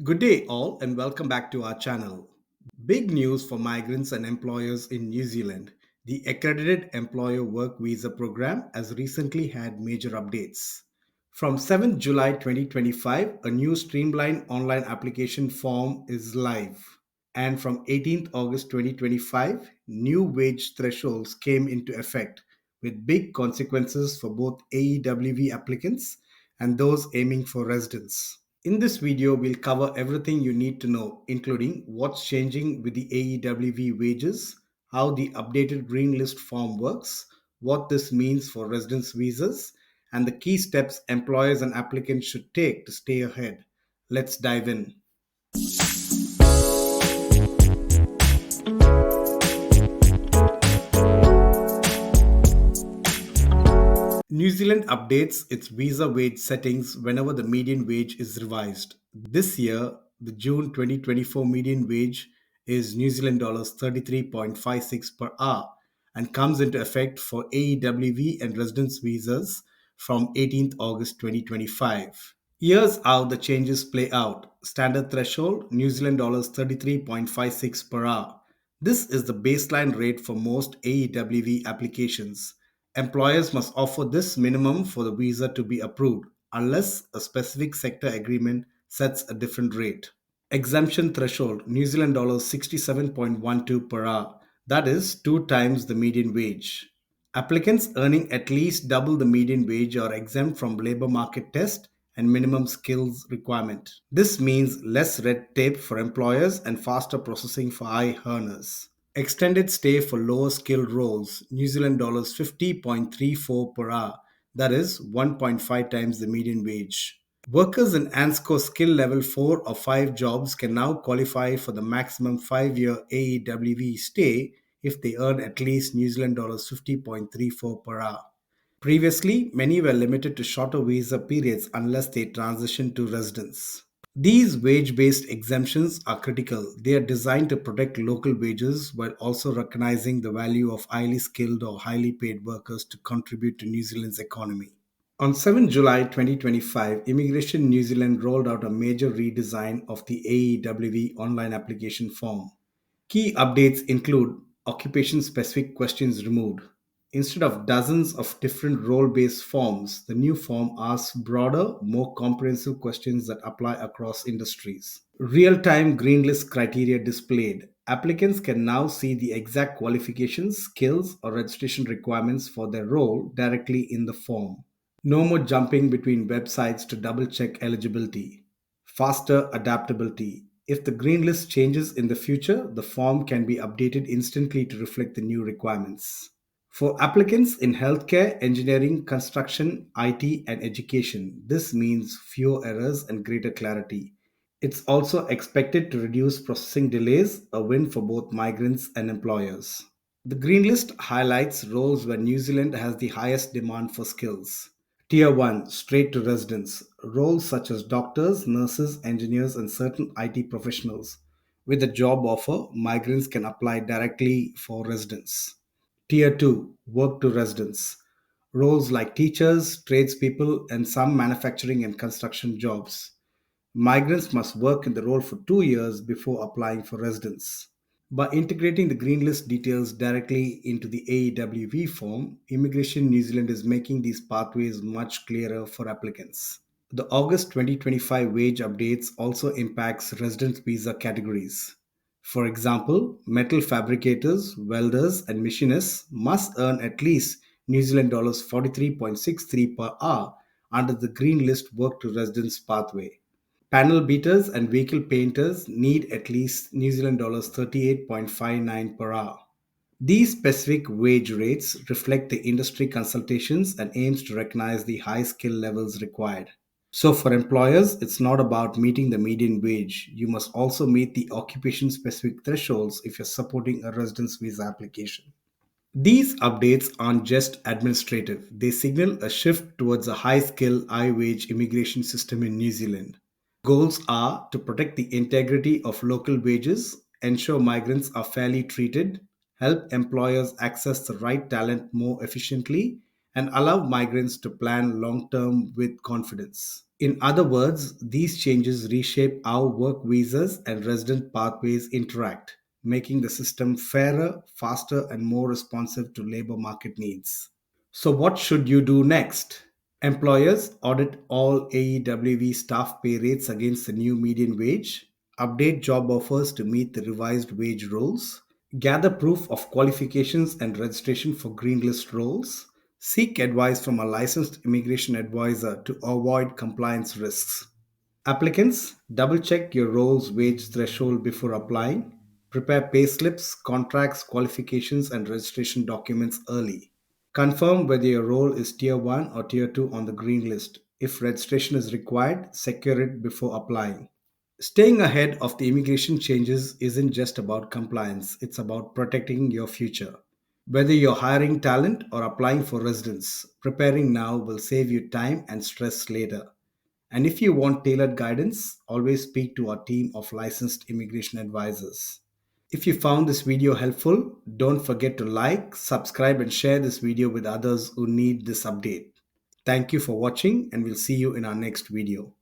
Good day, all, and welcome back to our channel. Big news for migrants and employers in New Zealand. The Accredited Employer Work Visa program has recently had major updates. From 7th July 2025, a new streamlined online application form is live. And from 18th August 2025, new wage thresholds came into effect with big consequences for both AEWV applicants and those aiming for residence. In this video, we'll cover everything you need to know, including what's changing with the AEWV wages, how the updated green list form works, what this means for residence visas, and the key steps employers and applicants should take to stay ahead. Let's dive in. New Zealand updates its visa wage settings whenever the median wage is revised. This year, the June 2024 median wage is New Zealand dollars 33.56 per hour and comes into effect for AEWV and residence visas from 18th August 2025. Here's how the changes play out. Standard threshold New Zealand dollars 33.56 per hour. This is the baseline rate for most AEWV applications. Employers must offer this minimum for the visa to be approved, unless a specific sector agreement sets a different rate. Exemption threshold New Zealand dollars 67.12 per hour, that is two times the median wage. Applicants earning at least double the median wage are exempt from labor market test and minimum skills requirement. This means less red tape for employers and faster processing for high earners. Extended stay for lower skilled roles, New Zealand dollars 50.34 per hour, that is 1.5 times the median wage. Workers in ANSCO skill level 4 or 5 jobs can now qualify for the maximum 5-year AEWV stay if they earn at least New Zealand dollars 50.34 per hour. Previously, many were limited to shorter visa periods unless they transitioned to residence. These wage based exemptions are critical. They are designed to protect local wages while also recognizing the value of highly skilled or highly paid workers to contribute to New Zealand's economy. On 7 July 2025, Immigration New Zealand rolled out a major redesign of the AEWV online application form. Key updates include occupation specific questions removed. Instead of dozens of different role based forms, the new form asks broader, more comprehensive questions that apply across industries. Real time green list criteria displayed. Applicants can now see the exact qualifications, skills, or registration requirements for their role directly in the form. No more jumping between websites to double check eligibility. Faster adaptability. If the green list changes in the future, the form can be updated instantly to reflect the new requirements. For applicants in healthcare, engineering, construction, IT, and education, this means fewer errors and greater clarity. It's also expected to reduce processing delays, a win for both migrants and employers. The green list highlights roles where New Zealand has the highest demand for skills. Tier 1 straight to residents, roles such as doctors, nurses, engineers, and certain IT professionals. With a job offer, migrants can apply directly for residence. Tier 2 work to residents, roles like teachers, tradespeople, and some manufacturing and construction jobs. Migrants must work in the role for 2 years before applying for residence. By integrating the green list details directly into the AEWV form, Immigration New Zealand is making these pathways much clearer for applicants. The August 2025 wage updates also impacts resident visa categories. For example, metal fabricators, welders, and machinists must earn at least New Zealand dollars 43.63 per hour under the green list work to residence pathway. Panel beaters and vehicle painters need at least New Zealand dollars 38.59 per hour. These specific wage rates reflect the industry consultations and aims to recognize the high skill levels required. So for employers, it's not about meeting the median wage. You must also meet the occupation specific thresholds if you're supporting a residence visa application. These updates aren't just administrative, they signal a shift towards a high skill, high wage immigration system in New Zealand. Goals are to protect the integrity of local wages, ensure migrants are fairly treated, help employers access the right talent more efficiently, and allow migrants to plan long term with confidence. In other words, these changes reshape how work visas and resident pathways interact, making the system fairer, faster, and more responsive to labor market needs. So, what should you do next? Employers audit all AEWV staff pay rates against the new median wage, update job offers to meet the revised wage rules, gather proof of qualifications and registration for green list roles, seek advice from a licensed immigration advisor to avoid compliance risks. Applicants, double check your role's wage threshold before applying. Prepare payslips, contracts, qualifications, and registration documents early. Confirm whether your role is Tier 1 or Tier 2 on the green list. If registration is required, secure it before applying. Staying ahead of the immigration changes isn't just about compliance, it's about protecting your future. Whether you're hiring talent or applying for residence, preparing now will save you time and stress later. And if you want tailored guidance, always speak to our team of licensed immigration advisors. If you found this video helpful, don't forget to like, subscribe, and share this video with others who need this update. Thank you for watching, and we'll see you in our next video.